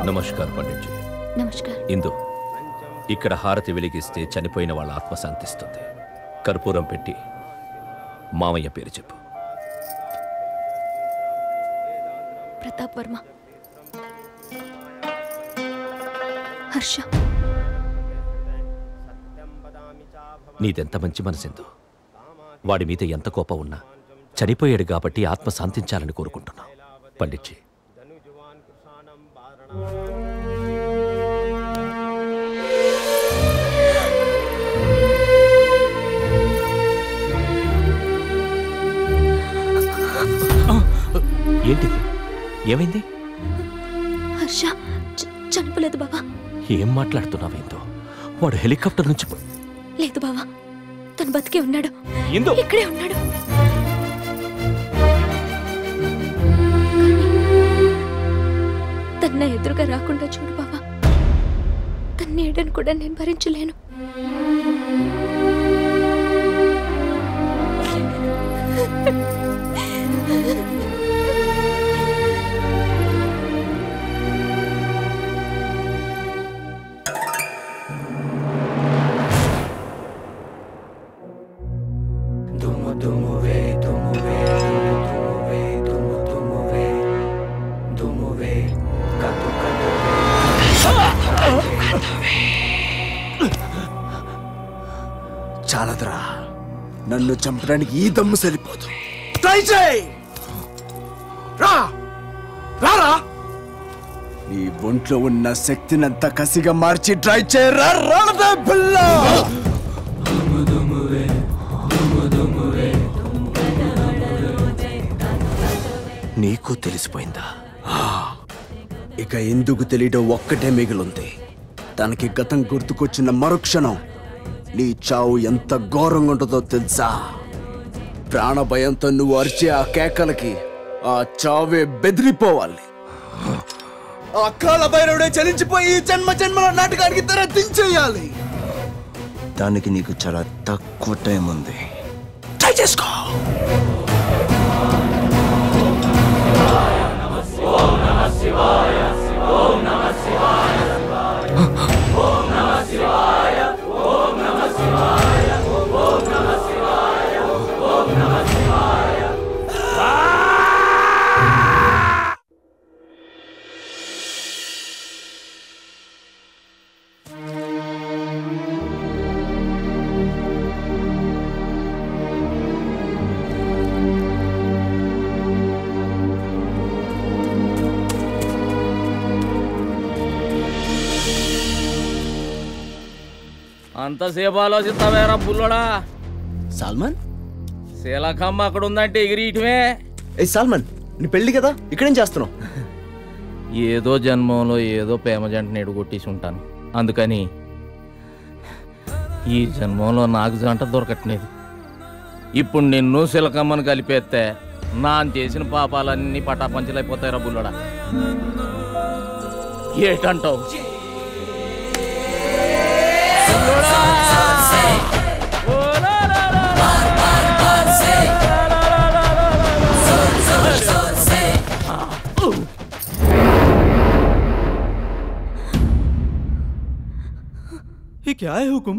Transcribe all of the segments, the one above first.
నమస్కారం పండిట్జీ. నమస్కారం. ఇందు ఇక్కడ హారతి వెలిగిస్తే చనిపోయిన వాళ్ళ ఆత్మ శాంతిస్తుంది. కర్పూరం పెట్టి మామయ్య పేరు చెప్పు. ప్రతాప్ వర్మ. హర్ష. నీదెంత మంచి మనసిందు. వాడి మీద ఎంత కోపం ఉన్నా చనిపోయాడు కాబట్టి ఆత్మ శాంతించాలని కోరుకుంటున్నాం పండిట్జీ. ఏంటిది? ఏమైంది? హర్ష చనిపోలేదు బావా. ఏం మాట్లాడుతున్నావేందో? వాడు హెలికాప్టర్ నుంచి లేదు బావా, తను బతికే ఉన్నాడు. ఇక్కడే ఉన్నాడు. తన ఎదురుగా రాకుండా చూడు బావా. తన నీడను కూడా నేను భరించలేను. చాలదరా, నన్ను చంపడానికి ఈ దమ్ము సరిపోదు. ట్రై చేయి. రారా, నీ ఒంట్లో ఉన్న శక్తినంతా కసిగా మార్చి ట్రై చేయరా. నీకు తెలిసిపోయిందా? ఇక ఎందుకు తెలియడం ఒక్కటే మిగిలింది. తనకి గతం గుర్తుకొచ్చిన మరుక్షణం నీ చావు ఎంత ఘోరంగా ఉంటుందో తెలుసా? ప్రాణభయంతో నువ్వు అరిచే ఆ కేకలకి ఆ చావే బెదిరిపోవాలి. ఆ కాల భైరవుడే చలించిపోయి జన్మ జన్మల నాటకానికి తెర దించేయాలి. దానికి నీకు చాలా తక్కువ టైం ఉంది. ట్రై చేసుకో. అంతసేపు ఆలోచిస్తావేరా బుల్లోడా? సల్మాన్, శీలకమ్మ అక్కడ ఉందంటే ఎగిరియటమే. ఏ సల్మాన్, నీ పెళ్లి కదా, ఇక్కడేం చేస్తున్నావు? ఏదో జన్మంలో ఏదో ప్రేమ జంటని ఎడుగొట్టేసి ఉంటాను. అందుకని ఈ జన్మంలో నాకు జంట దొరకట్లేదు. ఇప్పుడు నిన్ను శీలకమ్మను కలిపేస్తే నాన్న చేసిన పాపాలన్నీ పటాపంచలైపోతాయిరా బుల్లోడా. ఏటంటావు? ये क्या है हुकुम?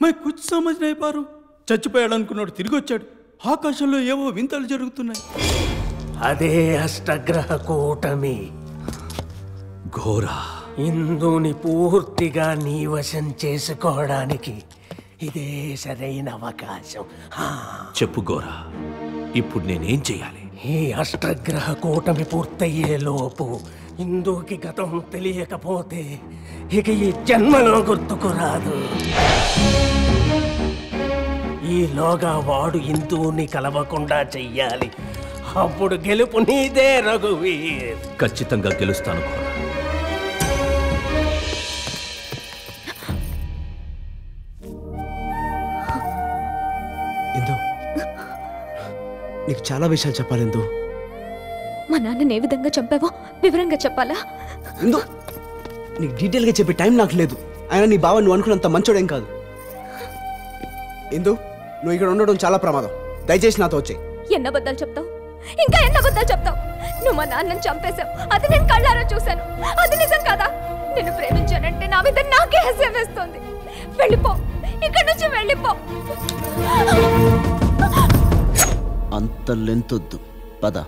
मैं कुछ समझ नहीं पा रहा हूं. చచ్చిపోయాడు అనుకున్నాడు, తిరిగి వచ్చాడు. ఆకాశంలో ఏవో వింతలు జరుగుతున్నాయి. అదే అష్టగ్రహ కూటమి. ఘోరా, ఇందుని పూర్తిగా నీ వశం చేసుకోవడానికి ఇదే సరైన అవకాశం. చెప్పు గోరా, ఇప్పుడు నేనేం చెయ్యాలి? ఈ అష్టగ్రహ కూటమి పూర్తయ్యే లోపు ఇందుకి గతం తెలియకపోతే ఇక ఈ జన్మలో గుర్తుకు రాదు. ఈలోగా వాడు ఇందుని కలవకుండా చెయ్యాలి. అప్పుడు గెలుపు నీదే రఘువీర్. ఖచ్చితంగా గెలుస్తాను గోరా. నీకు చాలా విషయాలు చెప్పాలి ఇందు. మా నాన్నని ఏ విధంగా చంపావో వివరంగా చెప్పాలా? ఇందు, నీకు డీటెయిల్గా చెప్పే టైం నాకు లేదు. అయినా నీ బావ నువ్వు అనుకున్నంత మంచోడేం కాదు. ఇందు, నువ్వు ఇక్కడ ఉండడం చాలా ప్రమాదం. దయచేసి నాతో వచ్చేయి. ఎన్న అబద్ధాలు చెప్తావు? ఇంకా ఎన్న అబద్ధాలు చెప్తావు? నువ్వు నువ్వు మా నాన్నని చంపేశావు, అది నేను కళ్ళారా చూశాను. అది నిజం కదా? నిన్ను ప్రేమించానంటే నా మీద నాకే హెస్యం వేస్తుంది. వెళ్ళిపో, ఇక్కడి నుంచి వెళ్ళిపో. అంత లెంతొద్దు, పద.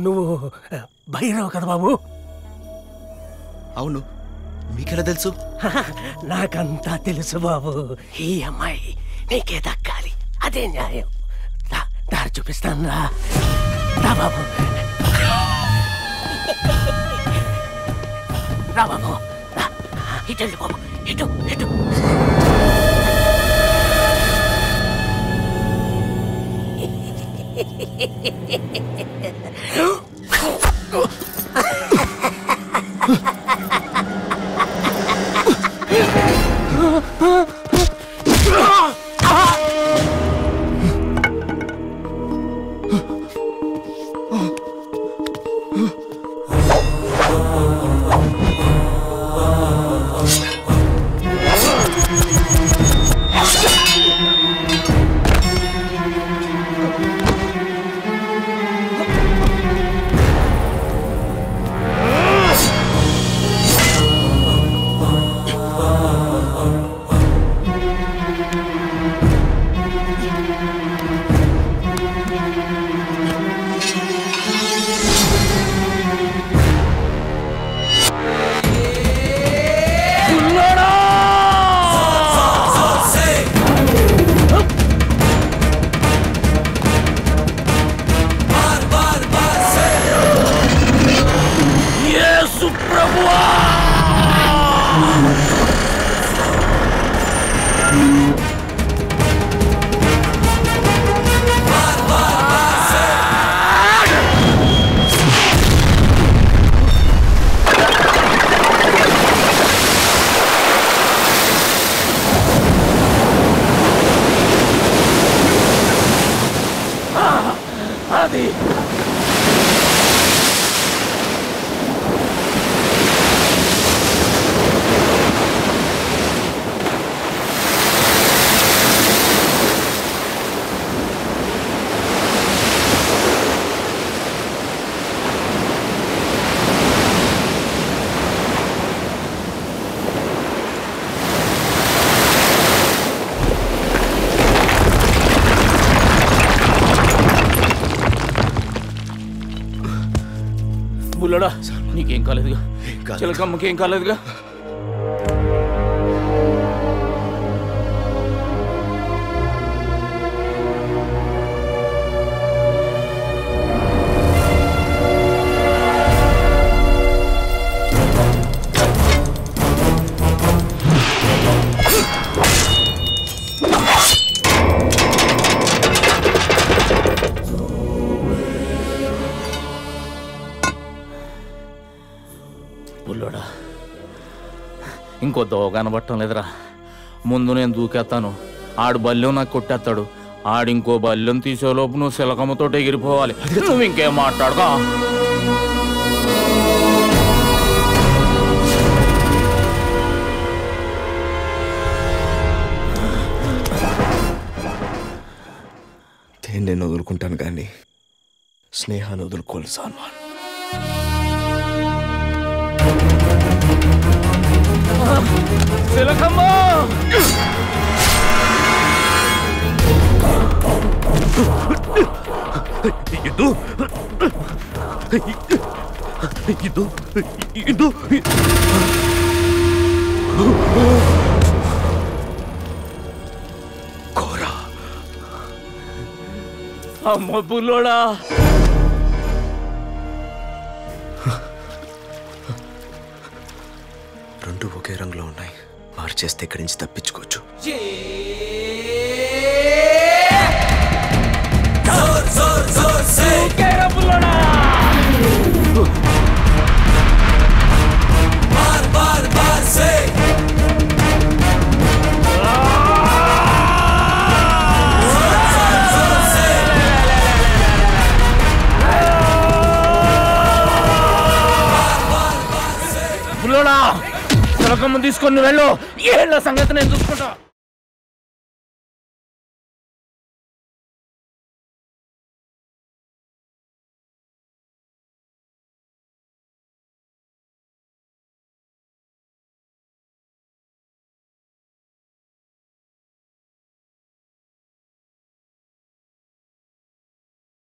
నువ్వు భైరవ్ కదా బాబు? అవును, మీకెలా తెలుసు? నాకంతా తెలుసు బాబు. ఈ అమ్మాయి నీకే దక్కాలి, అదే న్యాయం. దారి చూపిస్తాను రా బాబు. రా బాబు, ఇటు వెళ్ళు బాబు, ఇటు ఇటు. బుల్లడా, నీకేం కాలేదుగా? చిలకమ్మకేం కాలేదుగా? బుల్లోడా, ఇంకో దోవ కనబట్టం లేదురా. ముందు నేను దూకేస్తాను, ఆడు బల్యం నాకు కొట్టేస్తాడు. ఆడింకో బల్యం తీసేలోపు నువ్వు శిలకమ్మతో ఎగిరిపోవాలి. నువ్వు ఇంకేం మాట్లాడుకో. నేను వదులుకుంటాను కానీ స్నేహాన్ని వదులుకోవాలి సల్మాన్. శిలకమ్మ! ఇందు ఇందు కోరా అమ్మ పుల్లోడా రెండు ఒకే రంగులో ఉన్నాయి. మార్చేస్తే ఇక్కడి నుంచి తప్పించుకోవచ్చు. పుల్లోడా తిలకమ్మ తీసుకొని వెళ్ళు. ఏళ్ళ సంగతి నేను చూసుకుంటా.